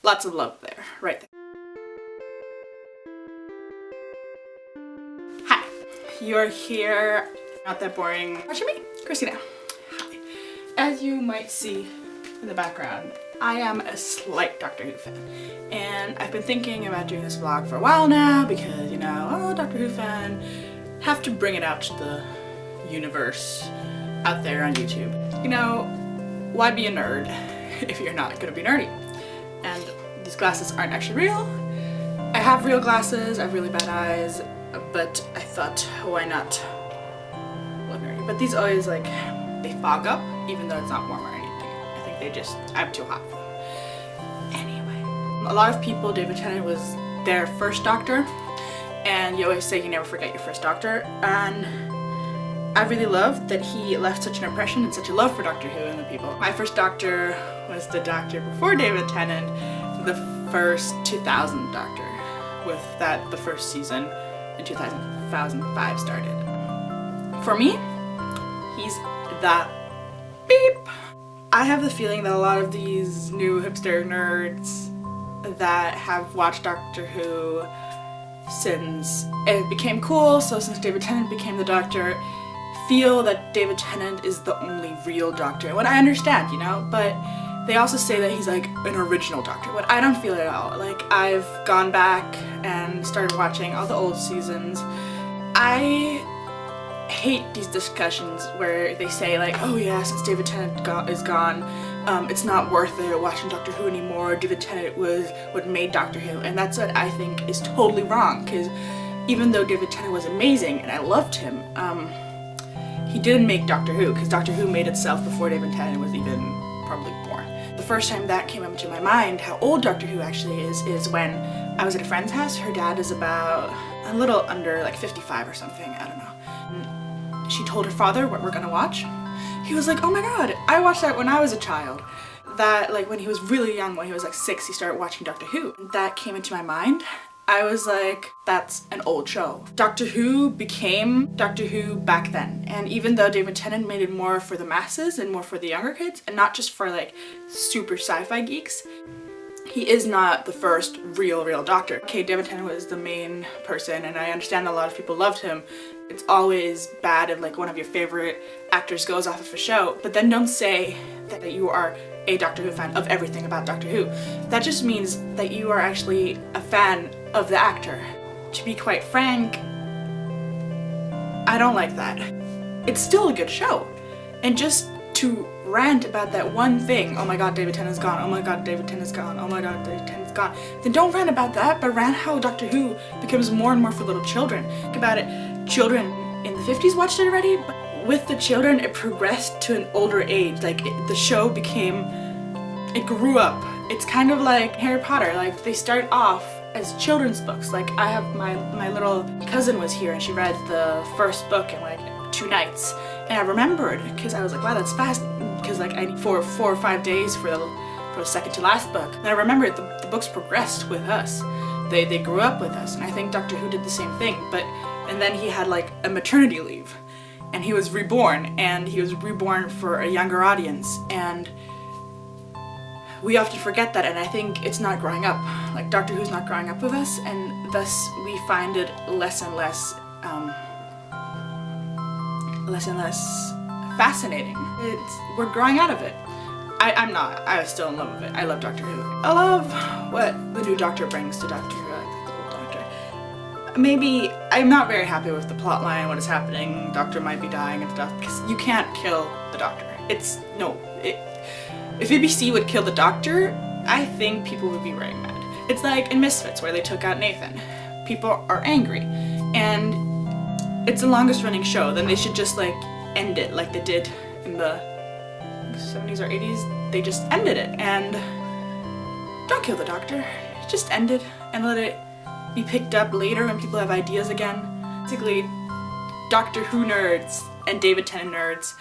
Lots of love there, right there. Hi, you're here, not that boring, watching me, Christina. Hi. As you might see in the background, I am a slight Doctor Who fan, and I've been thinking about doing this vlog for a while now because, you know, oh, Doctor Who fan, have to bring it out to the universe out there on YouTube. You know, why be a nerd if you're not gonna be nerdy? And these glasses aren't actually real. I have real glasses, I have really bad eyes, but I thought, why not look nerdy? But these always, like, they fog up, even though it's not warm or anything. I think they just, I'm too hot for them. Anyway, a lot of people, David Tennant was their first Doctor, and you always say you never forget your first Doctor, and I really love that he left such an impression and such a love for Doctor Who and the people. My first Doctor was the Doctor before David Tennant, the first 2000 Doctor, with that the first season in 2005 started. For me, he's the beep. I have the feeling that a lot of these new hipster nerds that have watched Doctor Who since it became cool, so since David Tennant became the Doctor, feel that David Tennant is the only real Doctor. What I understand, you know, but they also say that he's like an original Doctor. What I don't feel at all. Like, I've gone back and started watching all the old seasons. I hate these discussions where they say like, oh yeah, since David Tennant is gone, it's not worth it watching Doctor Who anymore. David Tennant was what made Doctor Who, and that's what I think is totally wrong, because even though David Tennant was amazing and I loved him, he didn't make Doctor Who, because Doctor Who made itself before David Tennant was even probably born. The first time that came into my mind, how old Doctor Who actually is when I was at a friend's house. Her dad is about a little under like 55 or something, I don't know. And she told her father what we're gonna watch. He was like, oh my god, I watched that when I was a child. That, like, when he was really young, when he was like 6, he started watching Doctor Who. That came into my mind. I was like, that's an old show. Doctor Who became Doctor Who back then. And even though David Tennant made it more for the masses and more for the younger kids, and not just for like super sci-fi geeks, he is not the first real Doctor. Okay, David Tennant was the main person, and I understand a lot of people loved him. It's always bad if like one of your favorite actors goes off of a show, but then don't say that you are a Doctor Who fan of everything about Doctor Who. That just means that you are actually a fan of the actor. To be quite frank, I don't like that. It's still a good show. And just to rant about that one thing, oh my god, David Tennant's gone, oh my god, David Tennant's gone, oh my god, David Tennant's gone, then don't rant about that, but rant how Doctor Who becomes more and more for little children. Think about it, children in the 50s watched it already, but with the children it progressed to an older age. Like, the show became, it grew up. It's kind of like Harry Potter, like they start off as children's books. Like, I have my little cousin was here and she read the first book in like 2 nights, and I remembered because I was like, wow, that's fast, because like I need 4 or 5 days for the second to last book. And I remembered the books progressed with us. They grew up with us, and I think Doctor Who did the same thing. And then he had like a maternity leave, and he was reborn, and he was reborn for a younger audience, and we often forget that, and I think it's not growing up. Like, Doctor Who's not growing up with us, and thus we find it less and less fascinating. We're growing out of it. I'm not. I was still in love with it. I love Doctor Who. I love what the new Doctor brings to Doctor Who. I like the old Doctor. Maybe I'm not very happy with the plot line, what is happening. Doctor might be dying and stuff, because you can't kill the Doctor. If BBC would kill the Doctor, I think people would be very mad. It's like in Misfits where they took out Nathan. People are angry, and it's the longest running show. Then they should just like end it like they did in the 70s or 80s. They just ended it, and don't kill the Doctor. Just end it and let it be picked up later when people have ideas again. Basically, Doctor Who nerds and David Tennant nerds,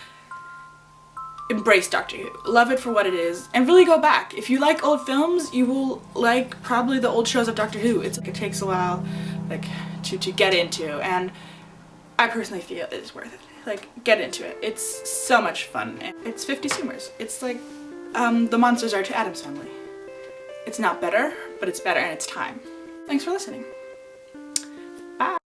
embrace Doctor Who. Love it for what it is, and really go back. If you like old films, you will like probably the old shows of Doctor Who. It takes a while, like, to get into, and I personally feel it's worth it. Like, get into it. It's so much fun. It's 50 humors. It's like the Monsters are to Addams Family. It's not better, but it's better and it's time. Thanks for listening. Bye.